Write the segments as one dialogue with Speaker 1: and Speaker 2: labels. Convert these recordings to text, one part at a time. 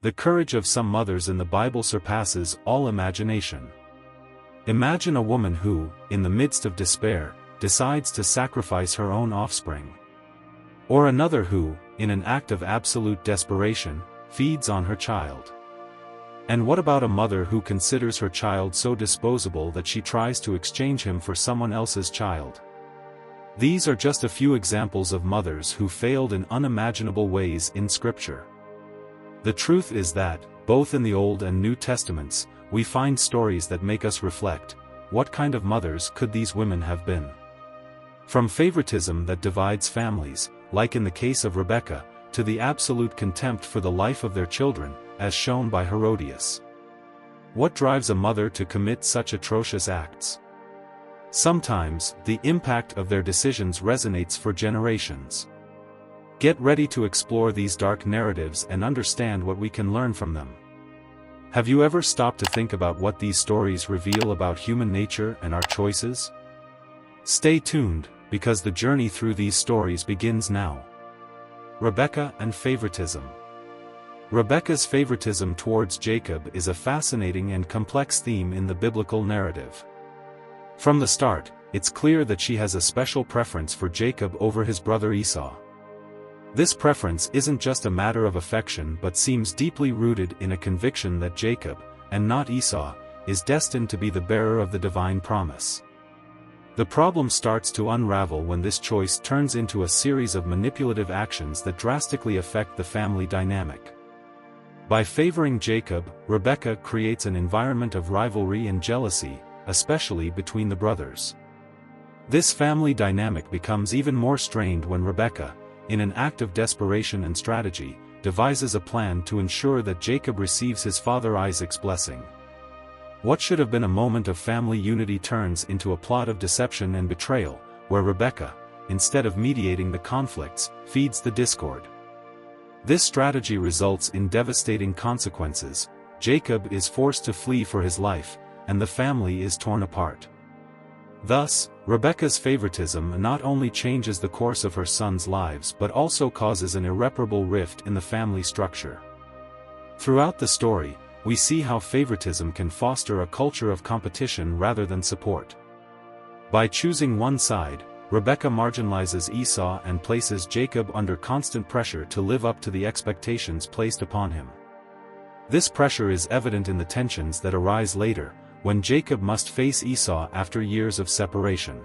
Speaker 1: The courage of some mothers in the Bible surpasses all imagination. Imagine a woman who, in the midst of despair, decides to sacrifice her own offspring. Or another who, in an act of absolute desperation, feeds on her child. And what about a mother who considers her child so disposable that she tries to exchange him for someone else's child? These are just a few examples of mothers who failed in unimaginable ways in Scripture. The truth is that, both in the Old and New Testaments, we find stories that make us reflect, what kind of mothers could these women have been? From favoritism that divides families, like in the case of Rebekah, to the absolute contempt for the life of their children, as shown by Herodias. What drives a mother to commit such atrocious acts? Sometimes, the impact of their decisions resonates for generations. Get ready to explore these dark narratives and understand what we can learn from them. Have you ever stopped to think about what these stories reveal about human nature and our choices? Stay tuned, because the journey through these stories begins now. Rebekah and favoritism. Rebekah's favoritism towards Jacob is a fascinating and complex theme in the biblical narrative. From the start, it's clear that she has a special preference for Jacob over his brother Esau. This preference isn't just a matter of affection but seems deeply rooted in a conviction that Jacob, and not Esau, is destined to be the bearer of the divine promise. The problem starts to unravel when this choice turns into a series of manipulative actions that drastically affect the family dynamic. By favoring Jacob, Rebekah creates an environment of rivalry and jealousy, especially between the brothers. This family dynamic becomes even more strained when Rebekah, in an act of desperation and strategy, devises a plan to ensure that Jacob receives his father Isaac's blessing. What should have been a moment of family unity turns into a plot of deception and betrayal, where Rebekah, instead of mediating the conflicts, feeds the discord. This strategy results in devastating consequences. Jacob is forced to flee for his life, and the family is torn apart. Thus, Rebekah's favoritism not only changes the course of her sons' lives but also causes an irreparable rift in the family structure. Throughout the story, we see how favoritism can foster a culture of competition rather than support. By choosing one side, Rebekah marginalizes Esau and places Jacob under constant pressure to live up to the expectations placed upon him. This pressure is evident in the tensions that arise later, when Jacob must face Esau after years of separation.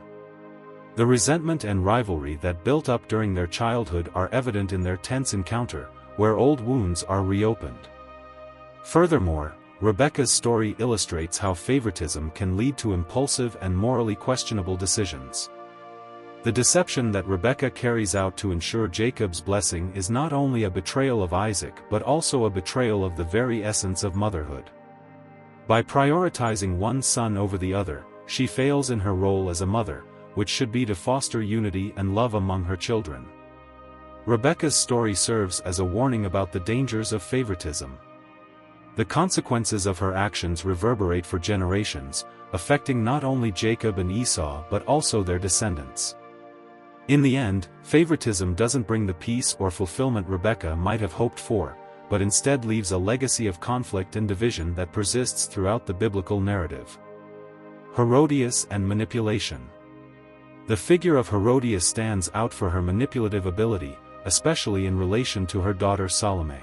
Speaker 1: The resentment and rivalry that built up during their childhood are evident in their tense encounter, where old wounds are reopened. Furthermore, Rebekah's story illustrates how favoritism can lead to impulsive and morally questionable decisions. The deception that Rebekah carries out to ensure Jacob's blessing is not only a betrayal of Isaac but also a betrayal of the very essence of motherhood. By prioritizing one son over the other, she fails in her role as a mother, which should be to foster unity and love among her children. Rebekah's story serves as a warning about the dangers of favoritism. The consequences of her actions reverberate for generations, affecting not only Jacob and Esau but also their descendants. In the end, favoritism doesn't bring the peace or fulfillment Rebekah might have hoped for, but instead leaves a legacy of conflict and division that persists throughout the biblical narrative. Herodias and manipulation. The figure of Herodias stands out for her manipulative ability, especially in relation to her daughter Salome.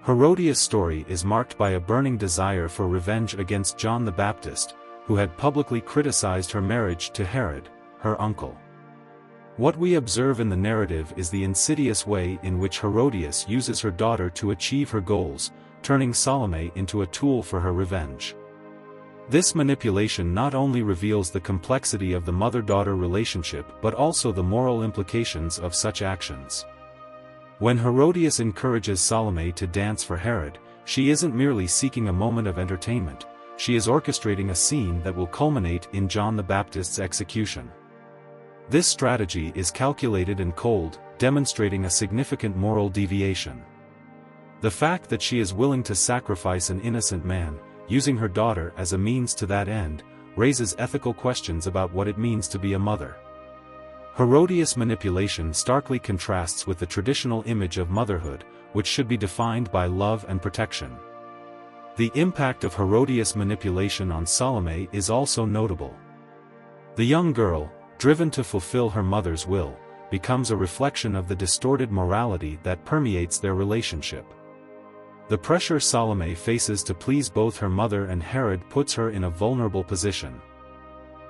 Speaker 1: Herodias' story is marked by a burning desire for revenge against John the Baptist, who had publicly criticized her marriage to Herod, her uncle. What we observe in the narrative is the insidious way in which Herodias uses her daughter to achieve her goals, turning Salome into a tool for her revenge. This manipulation not only reveals the complexity of the mother-daughter relationship but also the moral implications of such actions. When Herodias encourages Salome to dance for Herod, she isn't merely seeking a moment of entertainment, she is orchestrating a scene that will culminate in John the Baptist's execution. This strategy is calculated and cold, demonstrating a significant moral deviation. The fact that she is willing to sacrifice an innocent man, using her daughter as a means to that end, raises ethical questions about what it means to be a mother. Herodias' manipulation starkly contrasts with the traditional image of motherhood, which should be defined by love and protection. The impact of Herodias' manipulation on Salome is also notable. The young girl, driven to fulfill her mother's will, becomes a reflection of the distorted morality that permeates their relationship. The pressure Salome faces to please both her mother and Herod puts her in a vulnerable position.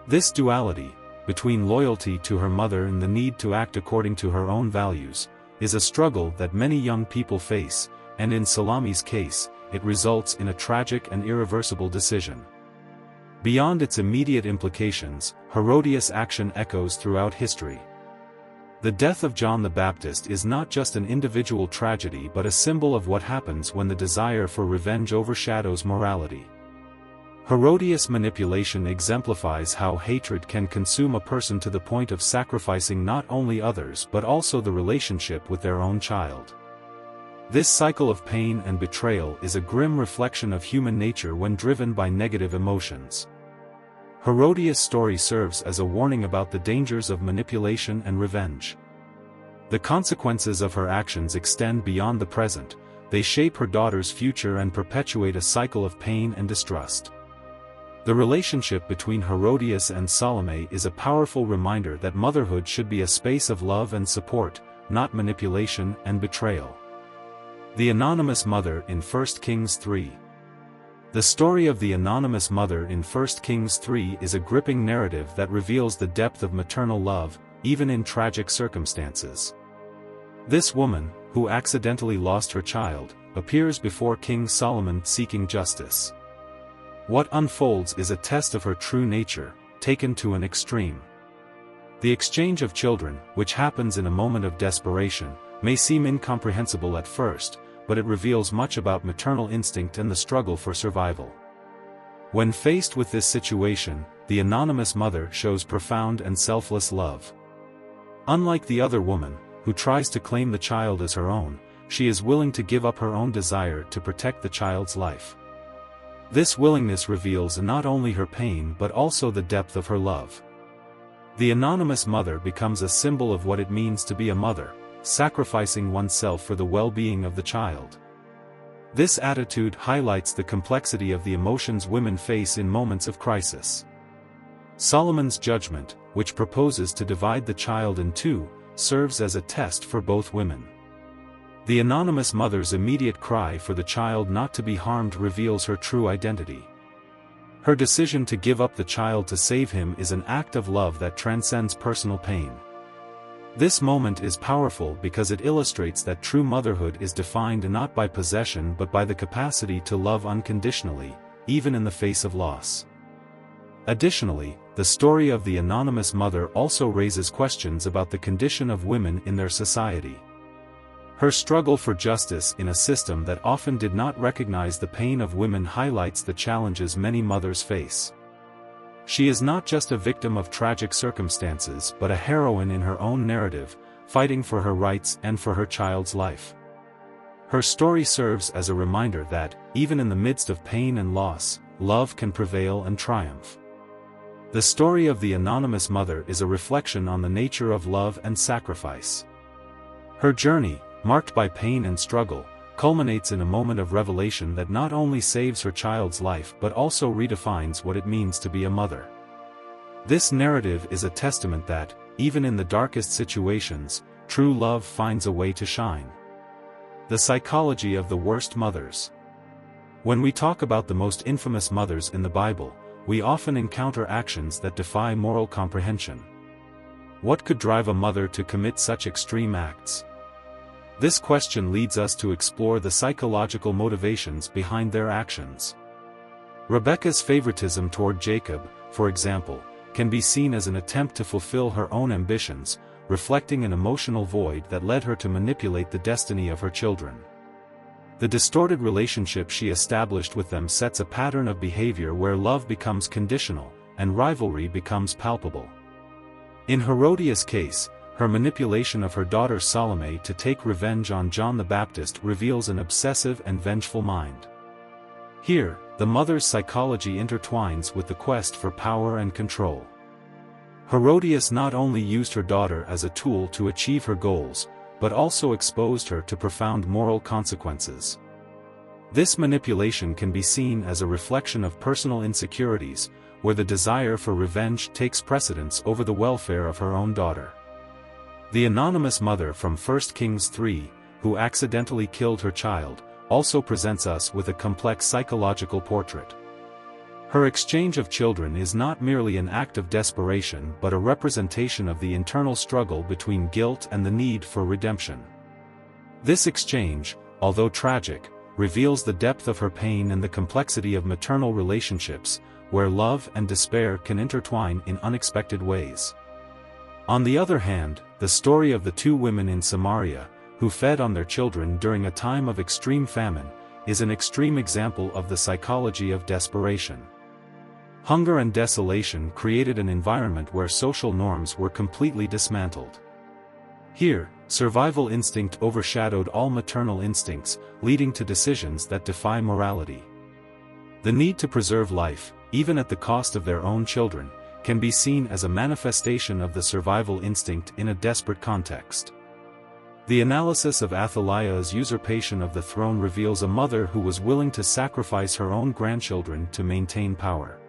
Speaker 1: This duality, between loyalty to her mother and the need to act according to her own values, is a struggle that many young people face, and in Salome's case, it results in a tragic and irreversible decision. Beyond its immediate implications, Herodias' action echoes throughout history. The death of John the Baptist is not just an individual tragedy but a symbol of what happens when the desire for revenge overshadows morality. Herodias' manipulation exemplifies how hatred can consume a person to the point of sacrificing not only others but also the relationship with their own child. This cycle of pain and betrayal is a grim reflection of human nature when driven by negative emotions. Herodias' story serves as a warning about the dangers of manipulation and revenge. The consequences of her actions extend beyond the present, they shape her daughter's future and perpetuate a cycle of pain and distrust. The relationship between Herodias and Salome is a powerful reminder that motherhood should be a space of love and support, not manipulation and betrayal. The Anonymous Mother in 1 Kings 3. The story of the anonymous mother in 1 Kings 3 is a gripping narrative that reveals the depth of maternal love, even in tragic circumstances. This woman, who accidentally lost her child, appears before King Solomon seeking justice. What unfolds is a test of her true nature, taken to an extreme. The exchange of children, which happens in a moment of desperation, may seem incomprehensible at first, but it reveals much about maternal instinct and the struggle for survival. When faced with this situation, the anonymous mother shows profound and selfless love. Unlike the other woman, who tries to claim the child as her own, she is willing to give up her own desire to protect the child's life. This willingness reveals not only her pain but also the depth of her love. The anonymous mother becomes a symbol of what it means to be a mother, sacrificing oneself for the well-being of the child. This attitude highlights the complexity of the emotions women face in moments of crisis. Solomon's judgment, which proposes to divide the child in two, serves as a test for both women. The anonymous mother's immediate cry for the child not to be harmed reveals her true identity. Her decision to give up the child to save him is an act of love that transcends personal pain. This moment is powerful because it illustrates that true motherhood is defined not by possession but by the capacity to love unconditionally, even in the face of loss. Additionally, the story of the anonymous mother also raises questions about the condition of women in their society. Her struggle for justice in a system that often did not recognize the pain of women highlights the challenges many mothers face. She is not just a victim of tragic circumstances but a heroine in her own narrative, fighting for her rights and for her child's life. Her story serves as a reminder that, even in the midst of pain and loss, love can prevail and triumph. The story of the anonymous mother is a reflection on the nature of love and sacrifice. Her journey, marked by pain and struggle, culminates in a moment of revelation that not only saves her child's life but also redefines what it means to be a mother. This narrative is a testament that, even in the darkest situations, true love finds a way to shine. The psychology of the worst mothers. When we talk about the most infamous mothers in the Bible, we often encounter actions that defy moral comprehension. What could drive a mother to commit such extreme acts? This question leads us to explore the psychological motivations behind their actions. Rebekah's favoritism toward Jacob, for example, can be seen as an attempt to fulfill her own ambitions, reflecting an emotional void that led her to manipulate the destiny of her children. The distorted relationship she established with them sets a pattern of behavior where love becomes conditional, and rivalry becomes palpable. In Herodias' case, her manipulation of her daughter Salome to take revenge on John the Baptist reveals an obsessive and vengeful mind. Here, the mother's psychology intertwines with the quest for power and control. Herodias not only used her daughter as a tool to achieve her goals, but also exposed her to profound moral consequences. This manipulation can be seen as a reflection of personal insecurities, where the desire for revenge takes precedence over the welfare of her own daughter. The anonymous mother from 1 Kings 3, who accidentally killed her child, also presents us with a complex psychological portrait. Her exchange of children is not merely an act of desperation but a representation of the internal struggle between guilt and the need for redemption. This exchange, although tragic, reveals the depth of her pain and the complexity of maternal relationships, where love and despair can intertwine in unexpected ways. On the other hand, the story of the two women in Samaria, who fed on their children during a time of extreme famine, is an extreme example of the psychology of desperation. Hunger and desolation created an environment where social norms were completely dismantled. Here, survival instinct overshadowed all maternal instincts, leading to decisions that defy morality. The need to preserve life, even at the cost of their own children, can be seen as a manifestation of the survival instinct in a desperate context. The analysis of Athaliah's usurpation of the throne reveals a mother who was willing to sacrifice her own grandchildren to maintain power.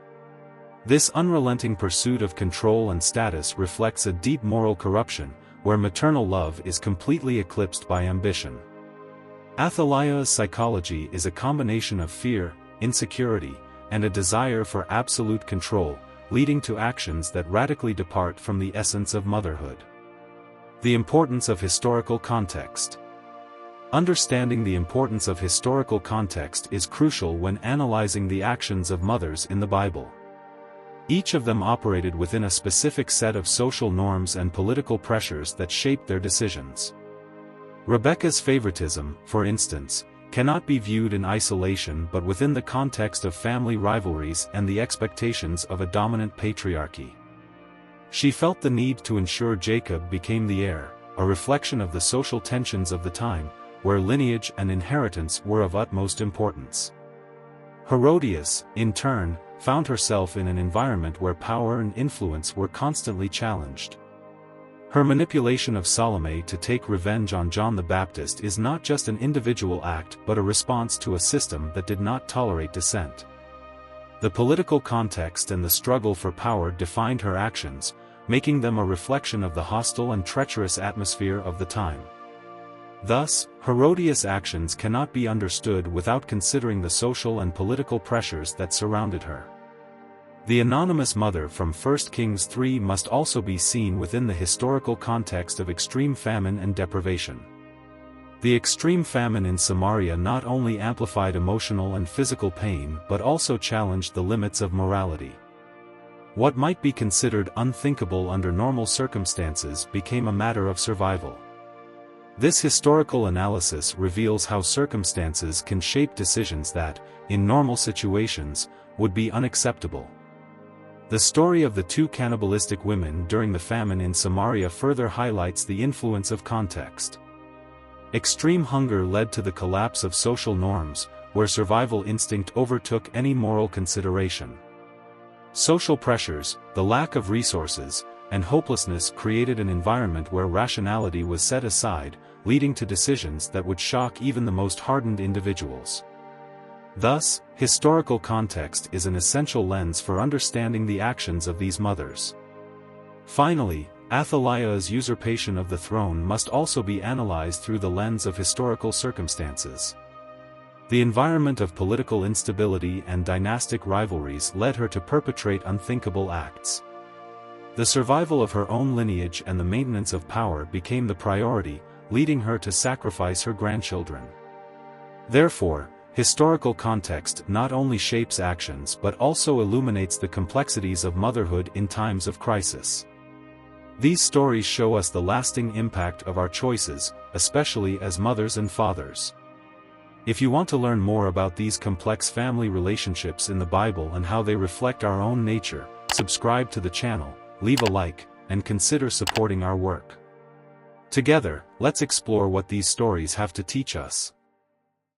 Speaker 1: This unrelenting pursuit of control and status reflects a deep moral corruption, where maternal love is completely eclipsed by ambition. Athaliah's psychology is a combination of fear, insecurity, and a desire for absolute control, leading to actions that radically depart from the essence of motherhood. The importance of historical context. Understanding the importance of historical context is crucial when analyzing the actions of mothers in the Bible. Each of them operated within a specific set of social norms and political pressures that shaped their decisions. Rebekah's favoritism, for instance, cannot be viewed in isolation but within the context of family rivalries and the expectations of a dominant patriarchy. She felt the need to ensure Jacob became the heir, a reflection of the social tensions of the time, where lineage and inheritance were of utmost importance. Herodias, in turn, found herself in an environment where power and influence were constantly challenged. Her manipulation of Salome to take revenge on John the Baptist is not just an individual act but a response to a system that did not tolerate dissent. The political context and the struggle for power defined her actions, making them a reflection of the hostile and treacherous atmosphere of the time. Thus, Herodias' actions cannot be understood without considering the social and political pressures that surrounded her. The anonymous mother from 1 Kings 3 must also be seen within the historical context of extreme famine and deprivation. The extreme famine in Samaria not only amplified emotional and physical pain but also challenged the limits of morality. What might be considered unthinkable under normal circumstances became a matter of survival. This historical analysis reveals how circumstances can shape decisions that, in normal situations, would be unacceptable. The story of the two cannibalistic women during the famine in Samaria further highlights the influence of context. Extreme hunger led to the collapse of social norms, where survival instinct overtook any moral consideration. Social pressures, the lack of resources, and hopelessness created an environment where rationality was set aside, leading to decisions that would shock even the most hardened individuals. Thus, historical context is an essential lens for understanding the actions of these mothers. Finally, Athaliah's usurpation of the throne must also be analyzed through the lens of historical circumstances. The environment of political instability and dynastic rivalries led her to perpetrate unthinkable acts. The survival of her own lineage and the maintenance of power became the priority, leading her to sacrifice her grandchildren. Therefore, historical context not only shapes actions but also illuminates the complexities of motherhood in times of crisis. These stories show us the lasting impact of our choices, especially as mothers and fathers. If you want to learn more about these complex family relationships in the Bible and how they reflect our own nature, subscribe to the channel, leave a like, and consider supporting our work. Together, let's explore what these stories have to teach us.